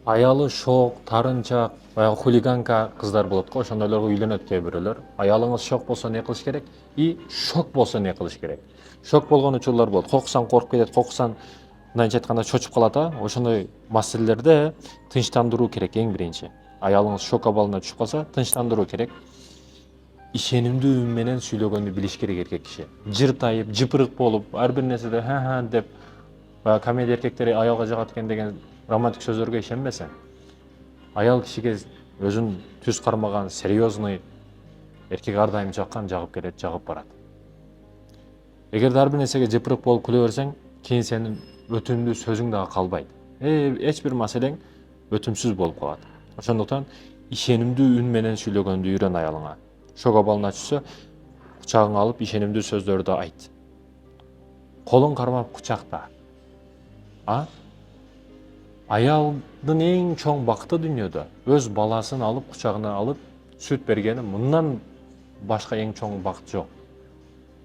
Аялы шок, тарынчак, баягы хулиганка кыздар болот го, ошондойлорго үйлөнөт кээ бирөөлөр. Аялыңыз шок болсо не кылыш керек? И шок болсо не кылыш керек? Шок болгон учурлар болот. Корксаң коркуп кетет, корксаң мындайча айтканда чочуп калат а. Ошондой маселелерде тынчтандыруу керек эң биринчи. Аялыңыз шок абалына түшүп калса, тынчтандыруу керек. Ишенимдүү үн менен сүйлөгөндү билиш керек эркек киши. Жыртайып, жыпырык болуп, ар бир нерседе ха деп, баягы комедия эркектери аялга жагат экен деген романтик сөздөргө ишенбесең, аял кишиге өзүн түз кармаган серьезный эркек ар дайым жаккан, жагып келет, жагып барат. Эгерде ар бир нерсеге жыпырык болуп күлө берсең, кийин сенин өтүмдүү сөзүң дагы калбайт. Эч бир маселең өтүмсүз болуп калат. Ошондуктан ишенимдүү үн менен сүйлөгөндү үйрөн аялыңа. Шок абалына түшсө, кучагыңа алып ишенимдүү сөздөрдү айт. Колуң кармап кучакта. Аялдын эң чоң бакыты дүйнөдө өз баласын алып кучагына алып сүт бергени, мындан башка эң чоң бакыт жок.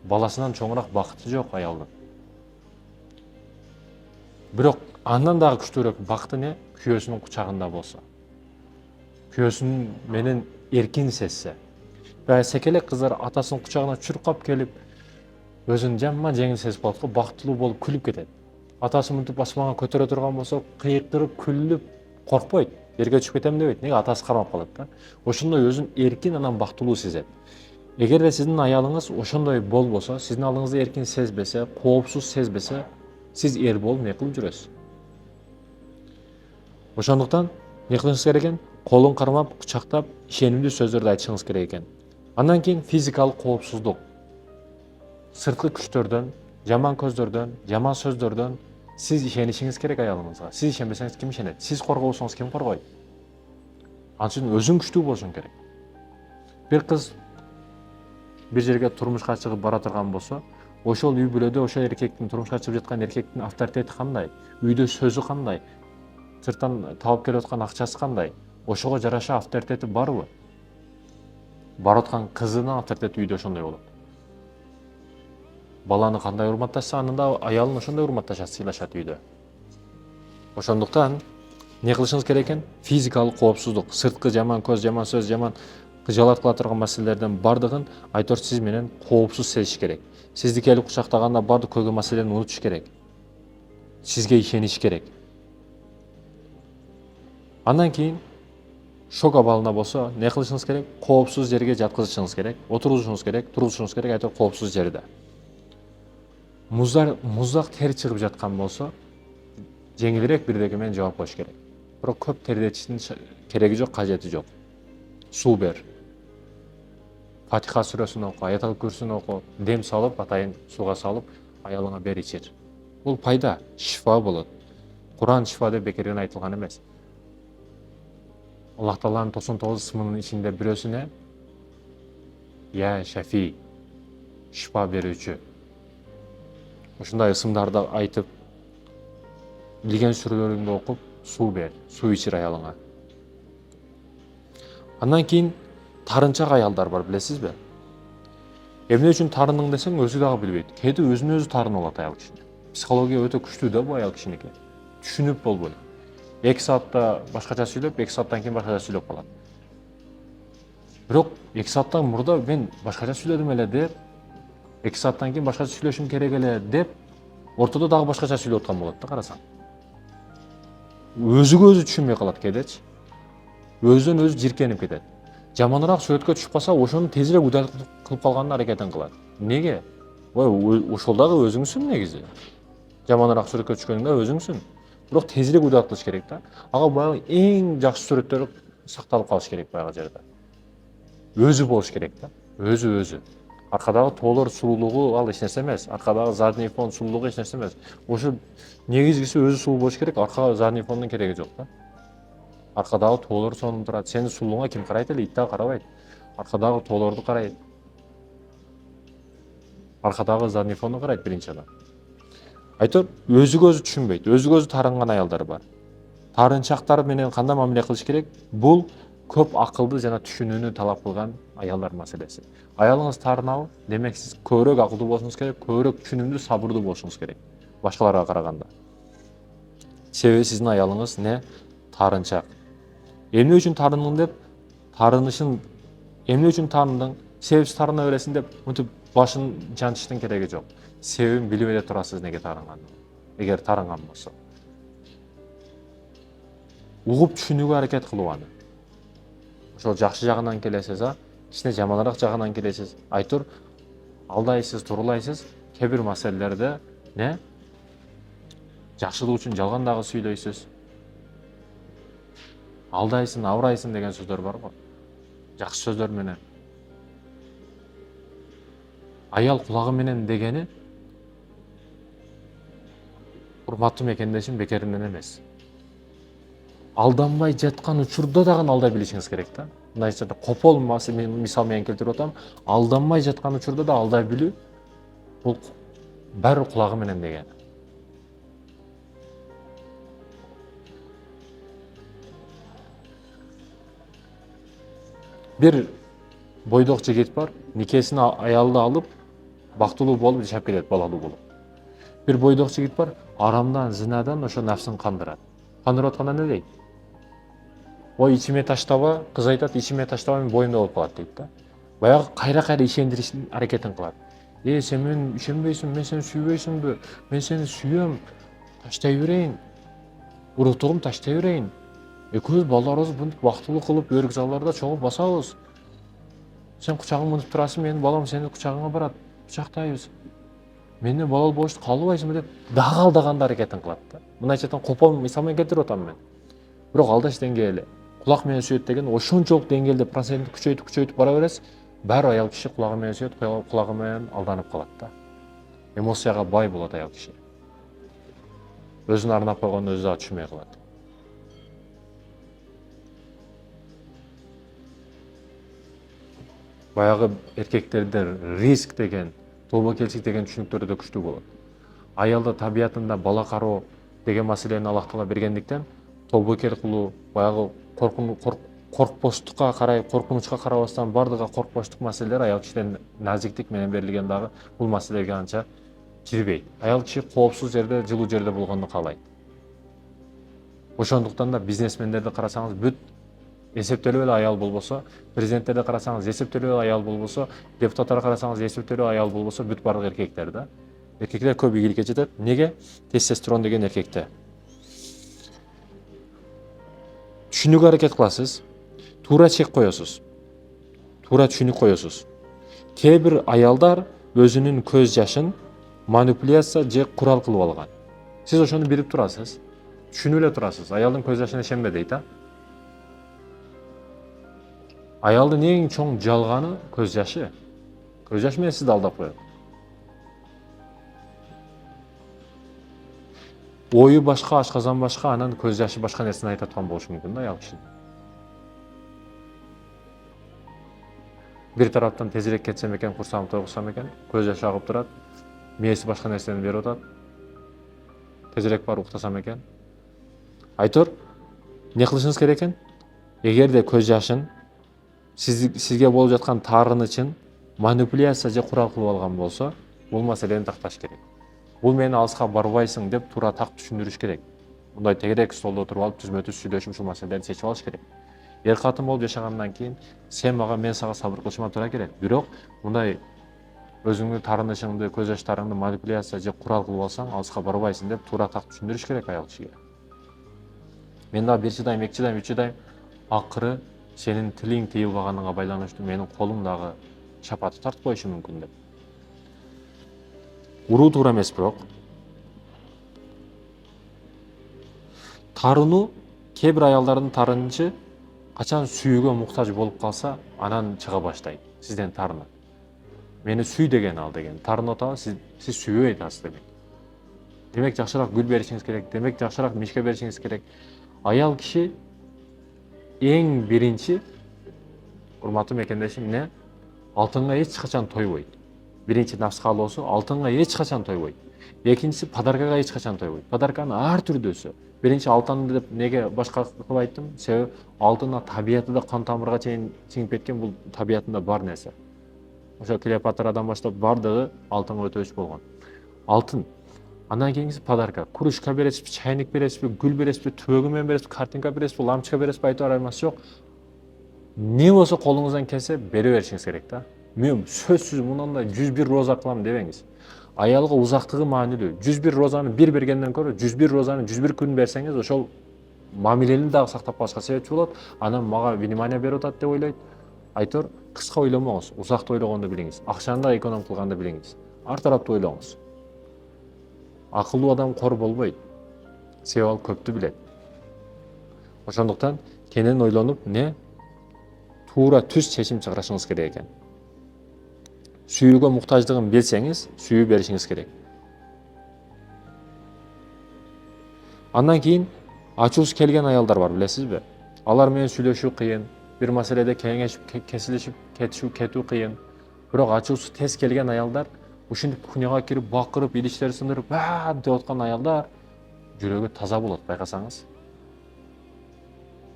Баласынан чоңураак бакыты жок аялдын. Бирок андан дагы күчтүүрөөк бакыты не? Күйөөсүнүн кучагында болсо. Күйөөсүнүн менен эркин сезсе. Баягы секелек кыздар атасынын кучагына чуркап келип, өзүн жамма жеңил сезип калат го, бактылуу болуп күлүп кетет. Атасы мынтип басмаға көтөрө турган болсо, кыйыктырып, күлүп, коркпойт. Жерге түшүп кетем дебейт. Неге? Атасы кармап калат да. Ошондой өзүн эркин, анан бактылуу сезет. Эгерде сиздин аялыңыз ошондой болбосо, сиздин алыңызды эркин сезбесе, коопсуз сезбесе, сиз эр болуп не кылып жүрөсүз? Ошондуктан не кылышыңыз керек экен? Колун кармап, кучактап, ишенимдүү сөздөрдү айтышыңыз керек экен. Андан кийин физикалык коопсуздук. Сырткы күчтөрдөн, жаман көздөрдөн, жаман сөздөрдөн сиз ишенишиңиз керек аялыңызга. Сиз ишенбесеңиз ким ишенет? Сиз коргобосоңуз ким коргойт? Ал үчүн өзүң күчтүү болушуң керек. Бир кыз бир жерге турмушка чыгып бара турган болсо, ошол үй бүлөдө ошол эркектин, турмушка чыгып жаткан эркектин авторитети кандай? Үйдө сөзү кандай? Сырттан табып келип аткан акчасы кандай? Ошого жараша авторитети барбы? Барып аткан кызынын авторитети үйдө ошондой болот. Баланы кандай урматташса, анында аялын ошондой урматташат, сыйлашат үйдө. Ошондуктан не кылышыңыз керек экен? Физикалык коопсуздук, сырткы жаман көз, жаман сөз, жаман кыжалат кыла турган маселелерден бардыгын айтор сиз менен коопсуз сезиш керек. Сизди келип кучактаганда бардык көйгөй маселени унутуш керек. Сизге ишениш керек. Андан кийин шок абалына болсо, не кылышыңыз керек? Коопсуз жерге жаткызышыңыз керек, отурушуңуз керек, турушуңуз керек, айтор коопсуз жерде. Муздак тер чыгып жаткан болсо, жеңилирээк бирдеке менен жооп коюш керек. Бирок көп тердетиштин кереги жок, кажети жок. Суу бер. Фатиха сүрөсүн оку, аятал курсун оку, дем салып, атайын сууга салып, аялыңа бер ичир. Бул пайда, шифа болот. Куран шифа деп бекерден айтылган эмес. Аллах Тааланын 99 ысмынын ичинде бирөөсүнө Я Шафи, шифа берүүчү. Ушундай ысымдарды айтып, билген сүрөлөрүңдү окуп, суу бер, суу ичир аялыңа. Андан кийин тарынчак аялдар бар, билесизби? Эмне үчүн тарындың десең, өзү дагы билбейт. Кээде өзүнө өзү тарынып алат аял кишине. Психология өтө күчтүү да бу аял кишиники. Түшүнүп болбой. 2 саатта башкача сүйлөп, 2 сааттан кийин башкача сүйлөп калат. Бирок 2 сааттан мурда мен башкача сүйлөдүм эле деп, 2 сааттан кийин башкача сүйлөшүм керек эле деп, ортодо дагы башкача сүйлөп аткан болот да, карасаң. Өзүгө өзү түшүнбөй калат кээдечи. Өзүнөн өзү жиркенип кетет. Жаманыраак сүрөткө түшүп калса, ошону тезирээк удал кылып калганына аракетин кылат. Неге? Ошол дагы өзүңсүн негизи. Жаманыраак сүрөткө түшкөнүңдө өзүңсүн. Бирок тезирээк удал кылыш керек да. Ага баягы эң жакшы сүрөттөр сакталып калыш керек баягы жерде. Өзү болуш керек да. Өзү. Аркадагы тоолор сулуулугу ал эч нерсе эмес. Аркадагы задний фон сулуулугу эч нерсе эмес. Ошо негизгиси өзү сулуу болуш керек, аркага задний фондун кереги жок да. Аркадагы тоолор сонун турат. Сенин сулуулугуңа ким карайт эле? Ит дагы карабайт. Аркадагы тоолорду карайт. Аркадагы задний фонду карайт биринчи адам. Айтор, өзүгө өзү түшүнбөйт. Өзүгө өзү тарынган аялдар бар. Тарынчактар менен кандай мамиле кылыш керек? Бул көп акылды жана түшүнүүнү талап кылган аялдар маселеси. Аялыңыз тарынабы? Демек сиз көбүрөөк акылдуу болушуңуз керек, көбүрөөк түшүнүмдүү, сабырдуу болушуңуз керек башкаларга караганда. Себеби сиздин аялыңыз тарынчак. Эмне үчүн тарындың деп, тарынышын эмне үчүн тарындың, себепсиз тарына бересиң деп мынтип башын жантыштын кереги жок. Себебин билип эле турасыз неге тарынганын. Эгер тарынган болсо. Угуп түшүнүүгө аракет кылып аны. Ошол жакшы жагынан келесиз, кичине жаманыраак жагынан келесиз. Айтор алдайсыз, турулайсыз, кээ бир маселелерде не? Жакшылык үчүн жалган дагы сүйлөйсүз. Алдайсың, абырайсың деген сөздөр бар го. Жакшы сөздөр менен. Аял кулагы менен дегени урматтуу мекендешим бекеринен эмес. Алданбай жаткан учурда дагы алдай билишиңиз керек да. Мындайча копол мисал менен келтирип атам. Алданбай жаткан учурда да алдай билүү бул баары кулагы менен деген. Bir бойдок жигит бар, никесин аялды алып, бактылуу болуп жашап келет, балалуу болуп. Bir бойдок жигит бар, арамдан, зинадан ошо нафсын кандырат. Кандырып атканда не дейт? Ой, ичиме таштаба, кыз айтат, ичиме таштаба, мен боюмда болуп калат дейт да. Баягы кайра-кайра ишендиришин аракетин кылат. Сен мен ишенбейсиң, мен сени сүйбөйсүңбү? Мен сени сүйөм. Таштай берейин. Уруктугум таштай берейин. Экөөбүз балдарыбызды мынтип бактылуу кылып, өрүк залдарда чогуу басабыз. Сен кучагыңа мынтип турасың, менин балам сени кучагыңа барат. Кучактайбыз. Менден балалуу болушту каалабайсыңбы деп дагы алдаганда аракетин кылат да. Мындайча айтканда копол мисал менен келтирип атам мен. Бирок алдаш деңгээли. Кулак менен сүйөт деген ошончолук деңгээлде процентти күчөйтүп бара бересиз. Баары аял киши кулагы менен сүйөт, кулагы менен алданып калат да. Эмоцияга бай болот аял киши. Өзүн арнап койгонун өзү да түшүнбөй калат. Баягы эркектерде риск деген, тобокелчилик деген түшүнүктөр да күчтүү болот. Аялда табиятында бала кароо деген маселени Аллах Таала бергендиктен тобокел кылуу, баягы коркпоштукка карай, коркунучка карабастан бардыгы коркпоштук маселелер аял кишиден назиктик менен берилген дагы бул маселеге анча кирбейт. Аял киши коопсуз жерде, жылуу жерде болгонду каалайт. Ошондуктан да бизнесмендерди карасаңыз бүт эсептелүү эле аял болбосо, президенттерди карасаңыз эсептелүү эле аял болбосо, депутаттарды карасаңыз эсептелүү аял болбосо, бүт бардык эркектер да. Эркектер көп ийгиликке жетет. Неге? Тестостерон деген эркекте. Түшүнүүгө аракет кыласыз. Туура чек коесуз. Туура түшүнүк коесуз. Кээ бир аялдар өзүнүн көз жашын манипуляция же курал кылып алган. Сиз ошону билип турасыз. Түшүнүп эле турасыз. Аялдын көз жашына ишенбе дейт, Аялдын эң чоң жалганы көз жашы. Көз жаш менен сизди алдап коет. Ою башка, ашказан башка, анан көз жашы башка нерсени айтып аткан болушу мүмкүн да аял киши. Бир тараптан тезирээк кетсем экен, курсагым тойгузсам экен, көз жашы агып турат, мээси башка нерсени берип атат. Тезирээк барып уктасам экен. Айтор, эмне кылышыңыз керек экен? Эгерде көз жашын сизге болуп жаткан таарынычын манипуляция же курал кылып алган болсо, бул маселени такташ керек. Бул мени алыска барбайсың деп туура так түшүндүрүш керек. Мындай тегерек столдо отуруп алып түзмө-түз сүйлөшүп ушул маселелерди чечип алыш керек. Эр катын болуп жашагандан кийин мен сага сабыр кылышыма туура келет. Бирок мындай өзүңдүн таарынычыңды, көз жаштарыңды манипуляция же курал кылып алсаң, алыска барбайсың деп туура так түшүндүрүш керек аял кишиге. Мен дагы 1 жыдайм, 2 жыдайм, 3 жыдайм, акыры сенин тилиң тыйылбаганыңа байланыштуу менин колум дагы чапатып тартып коюшу мүмкүн деп. Уруу туура эмес бирок. Тарынуу кээ бир аялдардын тарынычы качан сүйүүгө муктаж болуп калса, анан чыга баштайт. Сизден тарынат. Мени сүй деген ал деген. Тарынып атабы, сиз сүйбөй атасыз демек. Демек жакшыраак гүл беришиңиз керек, демек жакшыраак мишке беришиңиз керек. Аял киши эң биринчи, урматтуу мекендешим, эмне? Алтынга эч качан тойбойт. Биринчи нафс каалоосу алтынга эч качан тойбойт. Экинчиси подаркага эч качан тойбойт. Подарканы ар түрдөөсү. Биринчи алтын деп неге башка кылып айттым? Себеби алтын табиятында кан тамырга чейин сиңип кеткен, бул табиятында бар нерсе. Ошо Клеопатрадан баштап бардыгы алтынга өтөбүш болгон. Алтын. Андан кийинкиси подарка. Кружка бересизби, чайник бересизби, гүл бересизби, түбөгү менен бересизби, картинка бересизби, лампочка бересизби айтып айырмасы жок. Не болсо колуңуздан келсе бере беришиңиз керек да. Мен сөзсүз мындай 101 роза кылам дебеңиз. Аялга узактыгы маанилүү. 101 розаны бир бергенден көрө 101 розаны 101 күн берсеңиз, ошол мамилени дагы сактап калышка себепчи болот. Анан мага внимание берип атат деп ойлойт. Айтор, кыска ойломоңуз, узакты ойлогонду билиңиз. Акчаны да эконом кылганды билиңиз. Ар тараптуу ойлоңуз. Акылдуу адам кор болбойт. Себеби ал көптү билет. Ошондуктан кенен ойлонуп, туура түз чечим чыгарышыңыз керек экен. Сүйүүгө муктаждыгын билсеңиз, сүйүү беришиңиз керек. Андан кийин ачуусу келген аялдар бар, билесизби? Алар менен сүйлөшүү кыйын, бир маселеде кеңешип, кесилишип, кетүү кыйын. Бирок ачуусу тез келген аялдар, ушинтип кухняга кирип, бакырып, идиштери сындырып, деп аткан аялдар жүрөгү таза болот, байкасаңыз.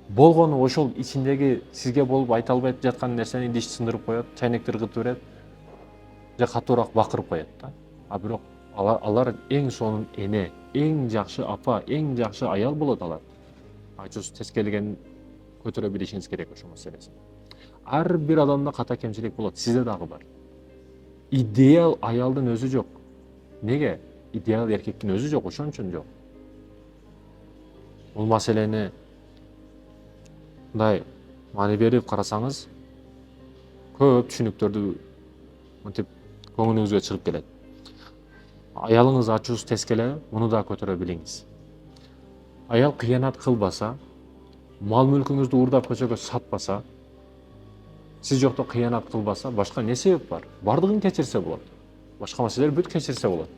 Болгону ошол ичиндеги сизге болуп айта албай жаткан нерсени идишти сындырып коет, чайнекти ыргытып берет, же катуураак бакырып коет да. А бирок алар эң сонун эне, эң жакшы апа, эң жакшы аял болот алар. Ачуусу тез келген көтөрө билишиңиз керек ошол маселесин. Ар бир адамда ката кемчилик болот, сизде дагы бар. Идеал аялдын өзү жок. Неге? Идеал эркектин өзү жок, ошон үчүн жок. Бул маселени мындай маани берип карасаңыз, көп түшүнүктөрдү мынтип көңүлүңүзгө чыгып келет. Аялыңыз ачуусу тез келеби, муну да көтөрө билиңиз. Аял кыянат кылбаса, мал мүлкүңүздү уурдап көчөгө сатпаса, сиз жокто кыянат кылбаса, башка не себеп бар? Бардыгын кечирсе болот. Башка маселелер бүт кечирсе болот.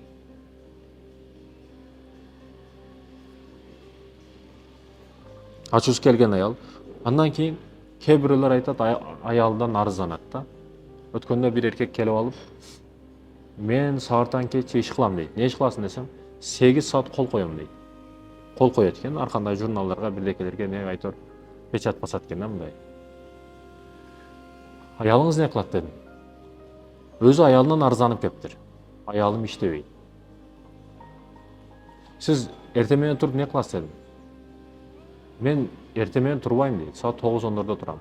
Ачуусу келген аял. Андан кийин кээ бирөөлөр айтат, аялдан арызданат да. Өткөндө бир эркек келип алып, мен сабыртан кече иш кылам дейт. Не иш кыласың десем, 8 саат кол коем дейт. Кол коет экен, ар кандай журналдарга, бирдекелерге не айтор, печат басат экен да мындай. Аялыңыз не кылат дедим. Өзү аялынан арызданып кептир. Аялым иштебейт. Сиз эртең менен туруп не кыласыз дедим. Мен эртең менен турбайм дейт. Саат 9-10 турам.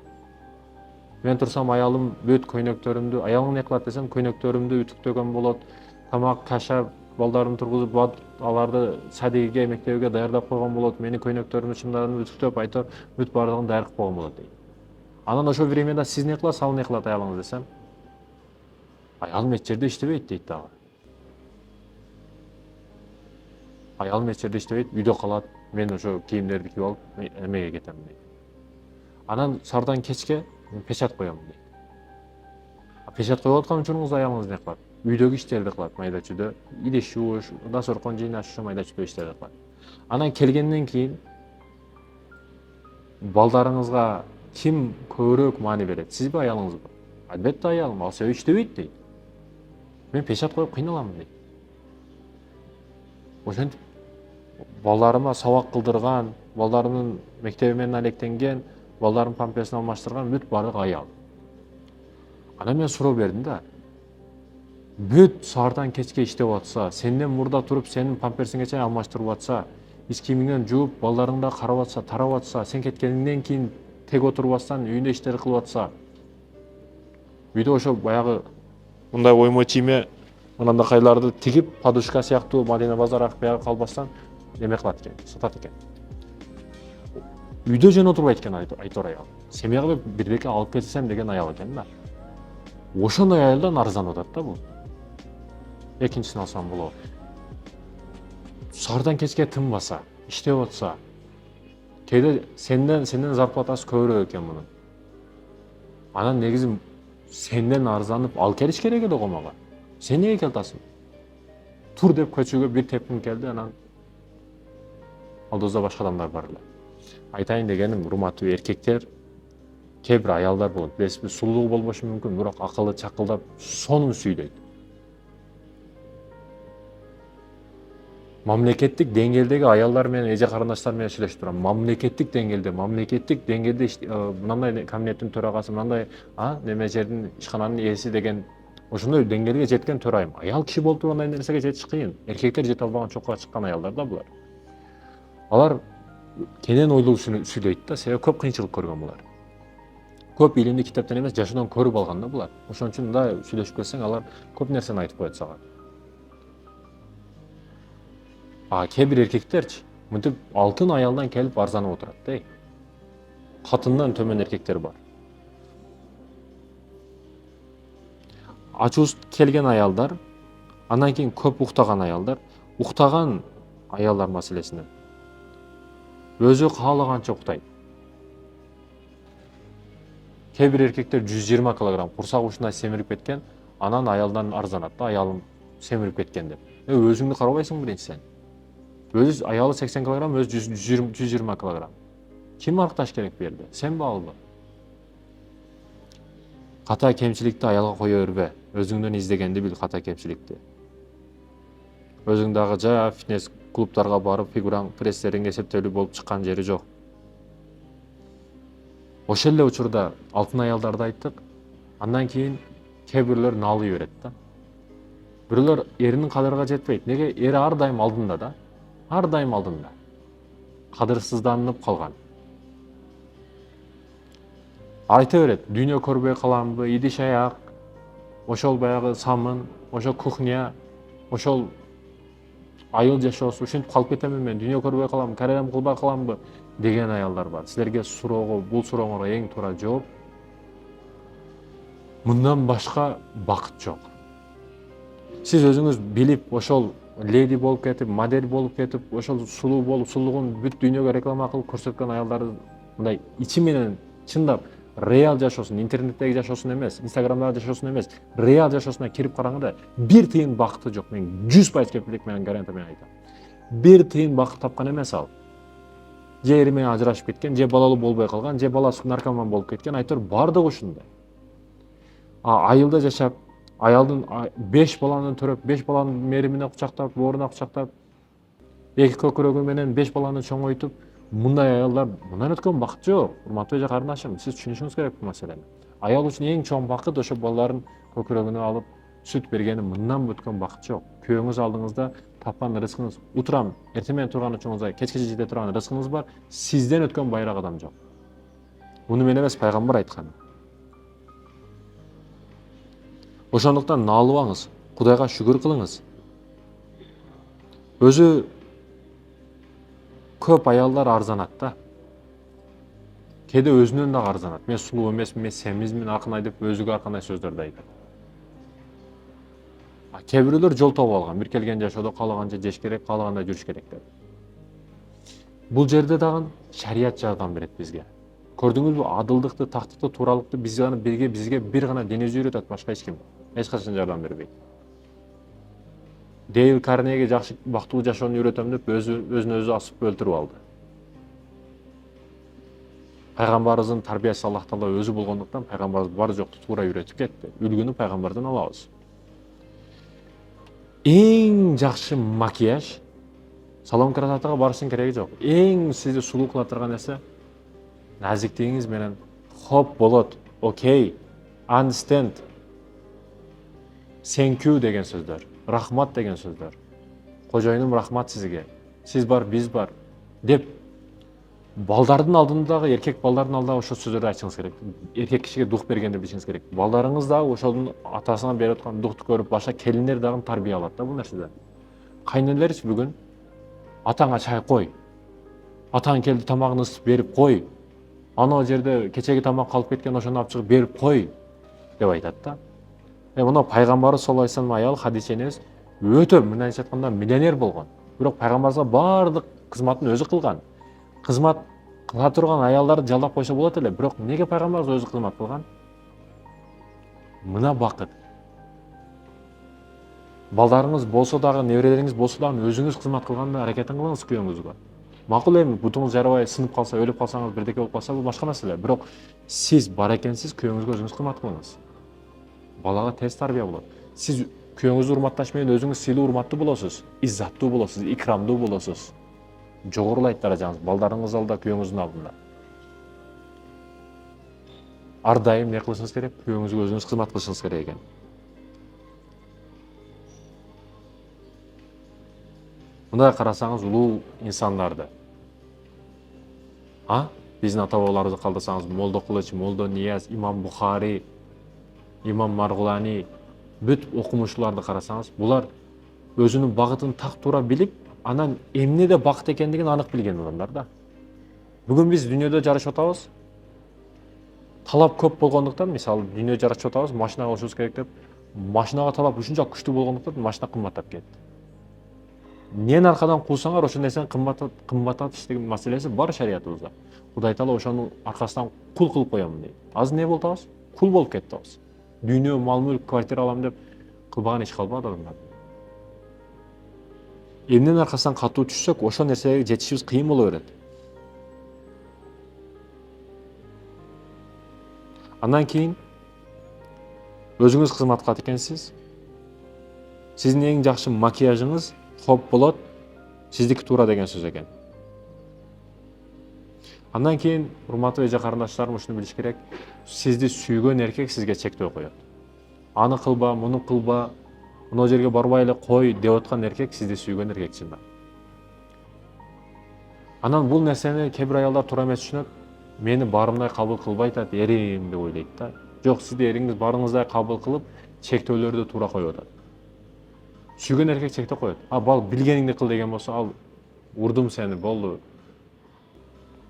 Мен турсам аялым бүт көйнөктөрүмдү, аялың не кылат десем, көйнөктөрүмдү үтүктөгөн болот, тамак кашап, балдарымды тургузуп, аларды садиге, мектебиге даярдап койгон болот, менин көйнөктөрүмдү, чымдарымды үтүктөп, айтор, бүт бардыгын даяр кылып койгон болот дейт. Анан ошол времяда сиз не кыласыз, ал не кылат аялыңыз десем, аялым эч жерде иштебейт дейт дагы. Аялым эч жерде иштебейт, үйдө калат, мен ошо кийимдерди кийип алып, эмеге кетем дейт. Анан сардан кечке печат коем дейт. Печат коюп аткан учуруңузда аялыңыз не кылат? Үйдөгү иштерди кылат, майда чүйдө, идиш жууш, дасторкон жыйнаш, ошо майда чүйдө иштерди кылат. Анан келгенден кийин балдарыңызга ким көбүрөөк маани берет? Сизби, аялыңызбы? Албетте аялым, ал себеби иштебейт дейт. Мен печат коюп кыйналам дейт. Ошентип балдарыма сабак кылдырган, балдарымдын мектеби менен алектенген, балдарымдын памперсин алмаштырган бүт бардык аял. Анан мен суроо бердим да. Бүт саардан кечке иштеп атса, сенден мурда туруп сенин памперсиңе чейин алмаштырып атса, ич кийимиңден жууп, балдарың да карап атса, тарап атса, сен кеткенден кийин тек отурбастан үйүндө иштер кылып атса, үйдө ошо баягы мындай оймо чийме мынандакайларды тигип, подушка сыяктуу Мадина базар бияга калбастан неме кылат экен, сатат экен. Үйдө жөн отурбайт экен айтор аял. Семьяга бирдеке алып кетсем деген аял экен да. Ошондой аялдан арызданып атат да бул. Экинчисин алсам болот. Саардан кечке тынбаса, иштеп атса, кээде сенден зарплатасы көбүрөөк экен мунун. Анан негизи сенден арызданып ал келиш керек эле комага. Сен неге келтасың? Тур деп көчөгө бир тепким келди, анан алдыбызда башка адамдар бар эле. Айтайын дегеним, урматтуу эркектер, кээ бир аялдар болот. Билесизби, сулуу болбошу мүмкүн, бирок акылы чакылдап сонун сүйдөйт. Мамлекеттик деңгээлдеги аялдар менен эже карындаштар менен сүйлөшүп турам. Мамлекеттик деңгээлде мындай кабинеттин төрагасы, мындай неме жердин ишкананын ээси деген Ошондой деңгээлге жеткен төрайым. Аял киши болуп туруп андай нерсеге жетиш кыйын. Эркектер жете албаган чокко чыккан аялдар да булар. Алар кенен ойлуу сүйлөйт да, себеби көп кыйынчылык көргөн булар. Көп илимди китептен эмес, жашоодон көрүп алган да булар. Ошон үчүн да сүйлөшүп келсең, алар көп нерсени айтып коет сага. Кээ бир эркектерчи мынтип алтын аялдан келип арзанып отурат да. Катындан төмөн эркектер бар. Ачуусу келген аялдар, андан кийин көп уктаган аялдар маселесинен өзү каалаганча уктайт. Кээ бир эркектер 120 килограмм курсак учуна семирип кеткен, анан аялдан арзанат да, аялым семирип кеткен деп. Өзүңдү карабайсың биринчи сен. Өзү аялы 80 килограмм, өзү 120 килограмм. Ким аркташ керек бу жерде? Сенби албы? Ката кемчиликти аялга кое бербе. Өзүңдөн издегенди бил, ката кемчиликти. Өзүң дагы жа фитнес клубтарга барып, фигураң, пресстериң эсептелүү болуп чыккан жери жок. Ошол эле учурда алтын аялдарды айттык. Андан кийин кээ бирлер налый берет да. Бирөөлөр эринин кадырга жетпейт. Неге? Эр ар дайым алдында да. Ар дайым алдында. Кадырсызданып калган. Айта берет, дүйнө көрбөй каламбы, идиш аяк, ошол баягы самын, ошол кухня, ошол айыл жашоосу ушинтип калып кетемби мен, дүйнө көрбөй каламбы, карьерам кылбай каламбы деген аялдар бар. Силерге бул сурооңорго эң туура жооп, мындан башка бакыт жок. Сиз өзүңүз билип, ошол леди болуп кетип, модель болуп кетип, ошол сулуу болуп, сулуулугун бүт дүйнөгө реклама кылып көрсөткөн аялдарды мындай ичи менен чындап реал жашоосун, интернеттеги жашоосун эмес, инстаграмдагы жашоосун эмес, реал жашоосуна кирип караңда, бир тыйын бакыты жок. Мен 100% кепилдик менен гарантия менен айтам. Бир тыйын бакыт тапкан эмес ал. Же эри менен ажырашып кеткен, же балалуу болбой калган, же баласы наркоман болуп кеткен, айтор бардыгы ушундай. Айылда жашап, аялдын 5 баланы төрөп, 5 баланын меримине кучактап, бооруна кучактап, 2 көкүрөгү менен 5 баланы чоңойтуп, мындай аялдар мындан өткөн бакыт жок. Урматтуу карындашым, сиз түшүнүшүңүз керек бул маселени. Аял үчүн эң чоң бакыт ошо балдарын көкүрөгүнө алып сүт бергени, мындан өткөн бакыт жок. Күйөөңүз алдыңызда, тапкан рызкыңыз, утурам, эртең менен турган учуңузга, кечке жете турган рызкыңыз бар, сизден өткөн байраак адам жок. Муну мен эмес, пайгамбар айткан. Ошондуктан наалыбаңыз, Кудайга шүгүр кылыңыз. Өзү көп аялдар арзанат да. Кээде өзүнөн дагы арзанат. Мен сулуу эмесмин, мен семизмин, акынай деп өзүгө аркандай сөздөрдү айтат. Кээ бирөөлөр жол таап алган, бир келген жашоодо каалаганча жеш керек, каалагандай жүрүш керек деп. Бул жерде дагы шарият жардам берет бизге. Көрдүңүзбү, адылдыкты, тактыкты, тууралыкты бизге бир гана дин өзү үйрөтөт, башка эч ким. Эч качан жардам бербейт. Дейл Карнеги жакшы бактылуу жашоону үйрөтөм деп өзүн өзү асып өлтүрүп алды. Пайгамбарыбыздын тарбиясы Аллах Таала өзү болгондуктан пайгамбарыбыз бар жокту туура үйрөтүп кетти. Үлгүнү пайгамбардан алабыз. Эң жакшы макияж, салон красотага барыштын кереги жок. Эң сизди сулуу кыла турган нерсе назиктигиңиз менен хоп болот, окей, understand, thank you деген сөздөр, рахмат деген сөздөр. Кожоюнум рахмат сизге. Сиз бар, биз бар деп балдардын алдындагы, эркек балдардын алдында ошол сөздөрдү айтышыңыз керек. Эркек кишиге дух бергенди билишиңиз керек. Балдарыңыз дагы ошолдун атасынан берип аткан духту көрүп, башка келиндер дагы тарбия алат да бул нерседен. Кайненелерчи бүгүн атаңа чай кой. Атаң келди, тамагын ысытып берип кой. Ана жерде кечеги тамак калып кеткен, ошону алып чыгып берип кой деп айтат да. Мына пайгамбарыбыз саллаллаху алейхи вассалам аял Хадиша энебиз өтө мындайча айтканда миллионер болгон. Бирок пайгамбарыбызга бардык кызматын өзү кылган. Кызмат кыла турган аялдарды жалдап койсо болот эле, бирок неге пайгамбарыбыз өзү кызмат кылган? Мына бакыт. Балдарыңыз болсо дагы, неберелериңиз болсо дагы өзүңүз кызмат кылганда аракетин кылыңыз күйөөңүзгө. Макул эми бутуңуз жарабай сынып калса, өлүп калсаңыз, бирдеке болуп калса бул башка маселе. Бирок сиз бар экенсиз, күйөөңүзгө өзүңүз кызмат кылыңыз. Балага тез тарбия болот. Сиз күйөөңүздү урматташ менен өзүңүз сыйлуу, урматтуу болосуз, иззаттуу болосуз, икрамдуу болосуз. Жогорулайт даражаңыз балдарыңыз алдында, күйөөңүздүн алдында. Ар дайым не кылышыңыз керек? Күйөөңүзгө өзүңүз кызмат кылышыңыз керек экен. мындай карасаңыз улуу инсандарды, биздин ата бабаларыбызды калдырсаңыз, Молдо Кылыч, Молдо Нияз, Имам Бухари, Имам Маргулани, бүт окумуштууларды карасаңыз, булар өзүнүн багытын так туура билип, анан эмнеде багыт экендигин анык билген адамдар да. Бүгүн биз дүйнөдө жарышып атабыз. Талап көп болгондуктан, мисалы, дүйнөдө жарышып атабыз, машина алышыбыз керек деп, машинага талап ушунча күчтүү болгондуктан машина кымбаттап кетти. Нен аркадан куусаңар, ошол нерсени кымбаттатыш деген маселеси бар шариятыбызда. Кудай Таала ошонун аркасынан кул кылып коёмун дейт. Азыр не болуп атабыз? Кул болуп кетип атабыз. Дүйнө, мал мүлк, квартира алам деп кылбаган иш калбады адамдар. Эмненин аркасынан катуу түшсөк, ошол нерсеге жетишибиз кыйын боло берет. Андан кийин өзүңүз кызмат кылат экенсиз. Сиздин эң жакшы макияжыңыз хоп болот, сиздики туура деген сөз экен. Андан кийин, урматтуу эже карындаштарым, ушуну билиш керек. Сизди сүйгөн эркек сизге чектөө коёт. Аны кылба, муну кылба, мына жерге барбай эле кой деп аткан эркек сизди сүйгөн эркек чында. Анан бул нерсени кээ бир аялдар туура эмес түшүнөт. Мени барымдай кабыл кылбай атат, эрим деп ойлойт да. Жок, сизди эриңиз барыңыздай кабыл кылып, чектөөлөрдү туура коюп атат. Сүйгөн эркек чектөө коёт. Бал билгениңди кыл деген болсо, ал урдум сени, болду.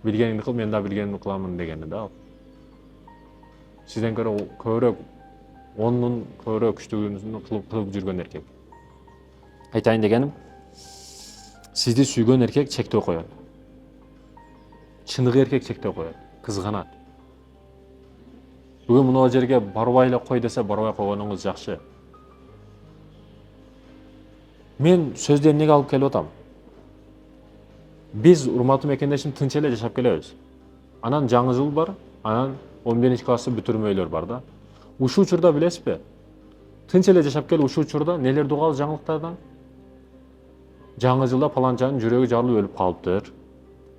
Билгениңди кыл, мен да билгенимди кыламын дегени да ал. Сизден көбүрөөк, онун көбүрөөк күчтүүнү кылып жүргөн эркек. Айтайын дегеним, сизди сүйгөн эркек чектөө коёт. Чыныгы эркек чектөө коёт, кызганат. Бүгүн мына жерге барбай эле кой десе, барбай койгонуңуз жакшы. Мен сөздү эмнеге алып келип атам? Биз урматтуу мекендешим тынч эле жашап келебиз. Анан жаңы жыл бар, анан 11 классы бүтүрмөйлөр бар да. Ушул учурда билесизби? Тынч эле жашап келип ушул учурда нелерди угабыз жаңылыктардан? Жаңы жылда паланчанын жүрөгү жарылып өлүп калыптыр.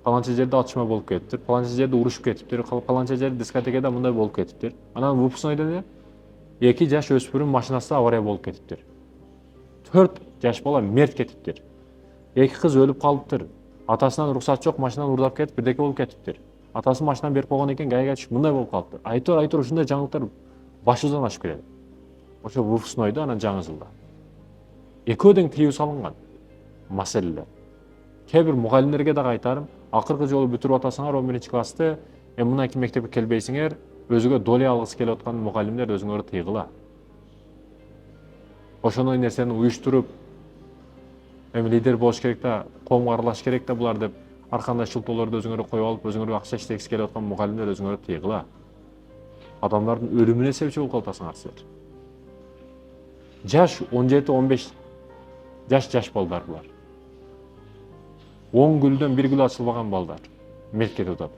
Паланча жерде атышма болуп кетиптир, паланча жерде урушуп кетиптир, паланча жерде дискотекада мындай болуп кетиптир. Анан выпускнойдо не? 2 жаш өспүрүм машинасында авария болуп кетиптир. 4 жаш бала мерт кетиптир. 2 кыз өлүп калыптыр. Атасынан уруксат жок, машинаны урдап кетип, бирдеке болуп кетиптир. Атасы машинаны берип койгон экен, гайга түшүп мындай болуп калыптыр. Айтор ушундай жаңылыктар башыбыздан ашып келет. Ошо выпускнойдо, анан жаңы жылда. Экөөдөн тыюу салынган маселелер. Кээ бир мугалимдерге дагы айтарым, акыркы жолу бүтүрүп атасыңар 11 классты, мындан кийин мектепке келбейсиңер, өзүгө доля алгысы келип аткан мугалимдер өзүңөрдү тыйгыла. Ошондой нерсени уюштуруп, лидер болуш керек да, коомго аралаш керек да булар деп, ар кандай шылтоолорду өзүңөргө коюп алып, өзүңөргө акча иштегиси келип аткан мугалимдер өзүңөрдү тыйгыла. Адамдардын өлүмүнө себепчи болуп каласыңар силер. Жаш 17-15 жаш балдар булар. 10 гүлдөн 1 гүл ачылбаган балдар мерт кетип атат.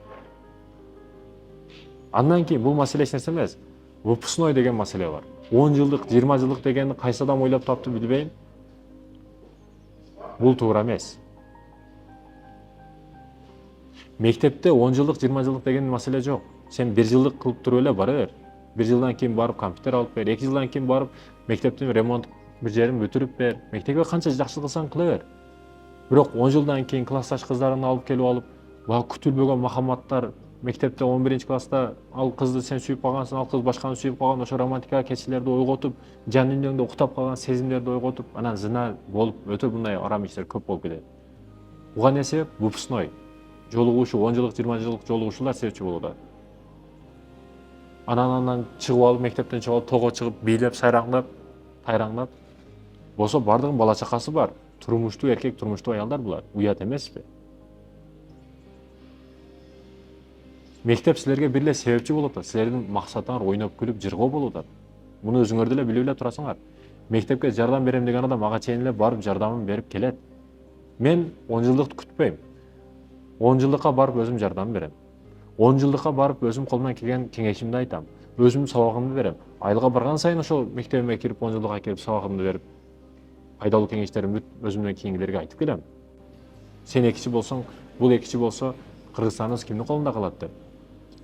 Андан кийин бул маселе эч нерсе эмес. Выпускной деген маселе бар. 10 жылдык, 20 жылдык дегенди кайсы адам ойлоп таптı билбейм. Бул туура эмес. Мектепте 10 жылдык, 20 жылдык деген маселе жок. Сен 1 жылдык кылып туруп эле бара бер. 1 жылдан кийин барып компьютер алып бер, 2 жылдан кийин барып мектептин ремонт бир жерин бүтүрүп бер. Мектепке канча жакшылык кылсаң кыла бер. Бирок 10 жылдан кийин классташ кыздарын алып келип алып, күтүлбөгөн махаббаттар, мектепте 11 класста ал кызды сен сүйүп калгансың, ал кыз башканы сүйүп калган, ошо романтикалык кечелерди ойготуп, жан дүйнөңдө уктап калган сезимдерди ойготуп, анан зына болуп өтө мындай арам иштер көп болуп кетет. Буга не себеп? Выпускной. Жолугушуу, 10 жылдык, 20 жылдык жолугушуулар себепчи болуп атат. Анан чыгып алып, мектептен чыгып алып, тоого чыгып, бийлеп, сайраңдап, тайраңдап. Болсо бардыгынын бала чакасы бар. Турмуштуу эркек, турмуштуу аялдар булар. Уят эмеспи? Мектеп силерге бир эле себепчи болуп атат. Силердин максатыңар ойноп күлүп жыргоо болуп атат. Муну өзүңөр деле билип эле турасыңар. Мектепке жардам берем деген адам ага чейин эле барып жардамын берип келет. Мен 10 жылдыкты күтпөйм. 10 жылдыкка барып өзүм жардам берем. 10 жылдыкка барып өзүм колумдан келген кеңешимди айтам. Өзүм сабагымды берем. Айылга барган сайын ошол мектебиме кирип 10 жылдыкка кирип сабагымды берип, пайдалуу кеңештеримди өзүмдөн кийингилерге айтып келем. Сен экичи болсоң, бул экичи болсо, Кыргызстаныбыз кимдин колунда калат деп.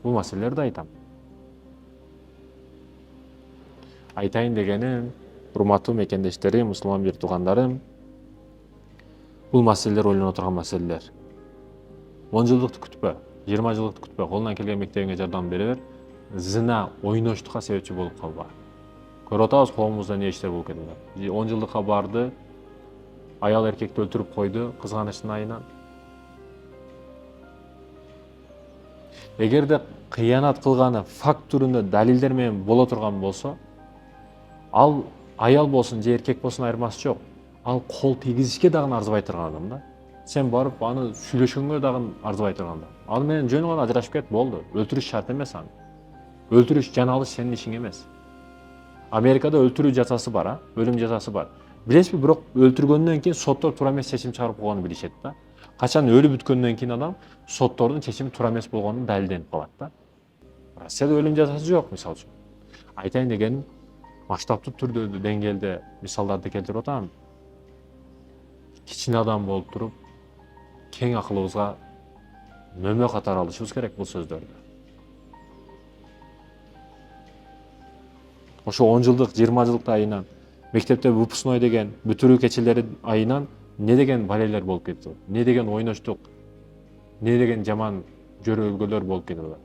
Бул маселелерди айтам. Айтайын дегеним, урматтуу мекендештерим, мусулман бир туугандарым, Бул маселелер ойлоно турган маселелер. 10 жылдыкты күтпө, 20 жылдыкты күтпө, колунан келген мектебиңе жардам бере бер. Зына, ойноштукка себепчи болуп калба. Көрүп атабыз коомубузда эмне иштер болуп кетип атат. 10 жылдыкка барды, аял эркекти өлтүрүп койду кызганычтын айынан. Эгерде кыянат кылганы факт түрүндө далилдер менен боло турган болсо, ал аял болсун же эркек болсун айырмасы жок. Ал кол тийгизишке дагы арзыбай турган адам да. Сен барып аны сүйлөшкөнгө дагы арзыбай турган адам. Аны менен жөн гана ажырашып кет, болду. Өлтүрүш шарт эмес аны. Өлтүрүш жан алыш сенин ишиң эмес. Америкада өлтүрүү жазасы бар, өлүм жазасы бар. Билесизби, бирок өлтүргөндөн кийин соттор туура эмес чечим чыгарып койгонун билишет да. Качан өлүп бүткөндөн кийин адам соттордун чечими туура эмес болгону далилденип калат да. Россияда өлүм жазасы жок, мисалы үчүн. Айтайын дегеним, масштабтуу түрдө деңгээлде мисалдарды келтирип атам. Кичине адам болуп туруп, кең акылыбызга нөмө катары алышыбыз керек бул сөздөрдү. Ошо 10 жылдык, 20 жылдык айынан, мектепте выпускной деген бүтүрүү кечелери айынан не деген балелер болуп кетти, не деген ойноштук, не деген жаман жөрөлгөлөр болуп кетип атат.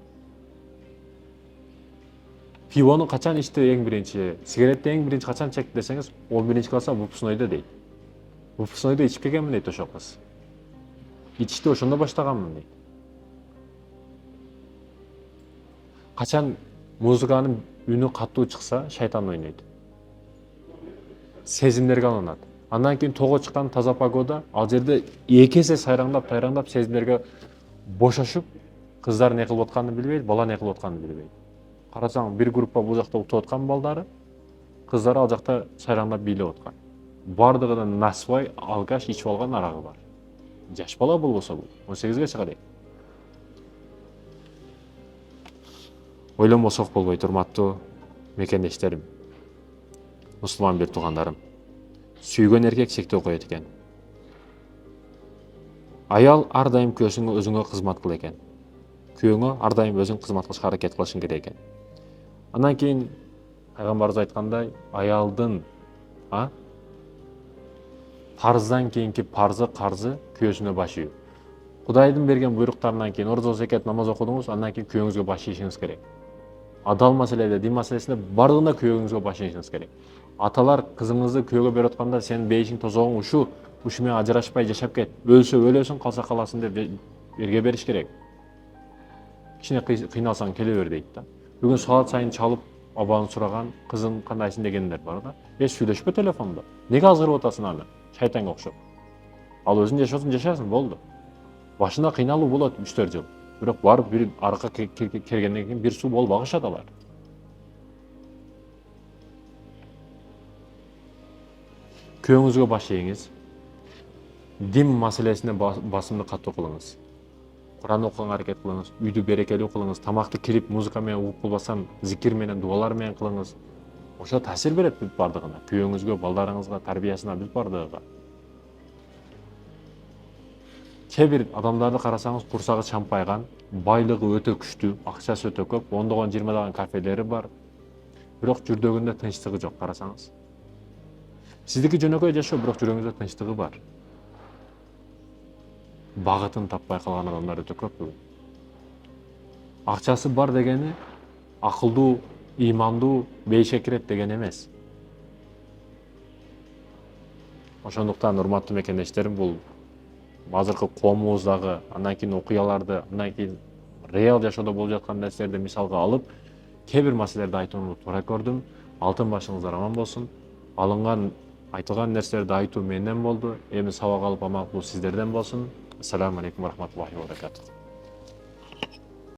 Пивону качан ичти эң биринчи, сигаретти эң биринчи качан чекти десеңиз, 11 класста выпускнойдо дейт. Выпускнойдо ичип келгенмин дейт ошол кыз. Ичишти ошондо баштаганмын дейт. Качан музыканын үнү катуу чыкса, шайтан ойнойт. Сезимдерге алынат. Андан кийин тоого чыккан таза погода, ал жерде эки эсе сайраңдап, тайраңдап сезимдерге бошошуп, кыздар не кылып атканын билбейт, бала не кылып атканын билбейт. Карасаң, бир группа бул жакта утуп аткан балдары, кыздар ал жакта сайраңдап бийлеп аткан. Бардыгынан насвай, алкаш ичип алган арагы бар. Жаш бала болбосо бул, 18ге чыга дейт. Ойлонбосок болбойт, урматтуу мекендештерим, мусулман бир туугандарым. Сүйгөн эркек чектөө коет экен. Аял ар дайым күйөөсүнгө өзүңө кызмат кыл экен. Күйөөңө ар дайым өзүң кызмат кылышка аракет кылышың керек экен. Андан кийин пайгамбарыбыз айткандай, аялдын парыздан кийинки парзы, карзы күйөөсүнө баш ийүү. Кудайдын берген буйруктарынан кийин ордо, закат, намаз окудуңуз, андан кийин күйөөңүзгө баш ийишиңиз керек. Адал маселеде, дин маселесинде бардыгында күйөөңүзгө баш ийишиңиз керек. Аталар кызыңызды күйөөгө берип атканда сенин бейишиң тозогуң ушу менен ажырашпай жашап кет. Өлсө өлөсүң, калса каласын деп эрге бериш керек. Кичине кыйналсаң келе бер дейт да. Бүгүн саат сайын чалып абаын сураган, кызың кандайсың дегендер бар да. Сүйлөшпө телефондо. Неге азгырып атасың аны? Шайтанга окшоп. Ал өзүң жашасың, болду. Башында кыйналуу болот 3-4 жыл. Бирок барып бир аракка кергенден кийин бир суу болуп агышат алар. Күйөөңүзгө баш ийиңиз. Дин маселесине басымды катуу кылыңыз. Куран окуганга аракет кылыңыз, үйдү берекелүү кылыңыз, тамакты кирип музыка менен угуп болбосам, зикир менен, дуалар менен кылыңыз. Ошо таасир берет бүт бардыгына. Күйөөңүзгө, балдарыңызга, тарбиясына, бүт бардыгыга. Кээ бир адамдарды карасаңыз, курсагы чампайган, байлыгы өтө күчтүү, акчасы өтө көп, ондогон 20даган кафелери бар. Бирок жүрдөгүндө тынчтыгы жок, карасаңыз. Сиздики жөнөкөй жашоо, бирок жүрөгүңүздө тынчтыгы бар. Багытын таппай калган адамдар өтө көп бүгүн. Акчасы бар дегени акылдуу, ыймандуу, бейишке кирет деген эмес. Ошондуктан урматтуу мекендештерим, бул азыркы коомубуздагы, андан кийин окуяларды, андан кийин реал жашоодо болуп жаткан нерселерди мисалга алып, кээ бир маселелерди айтууну туура көрдүм. Алтын башыңыздар аман болсун. Алынган, айтылган нерселерди айтуу менден болду. Эми сабак алып амак бул сиздерден болсун. Ассаламу алейкум ва рахматуллахи ва баракатух.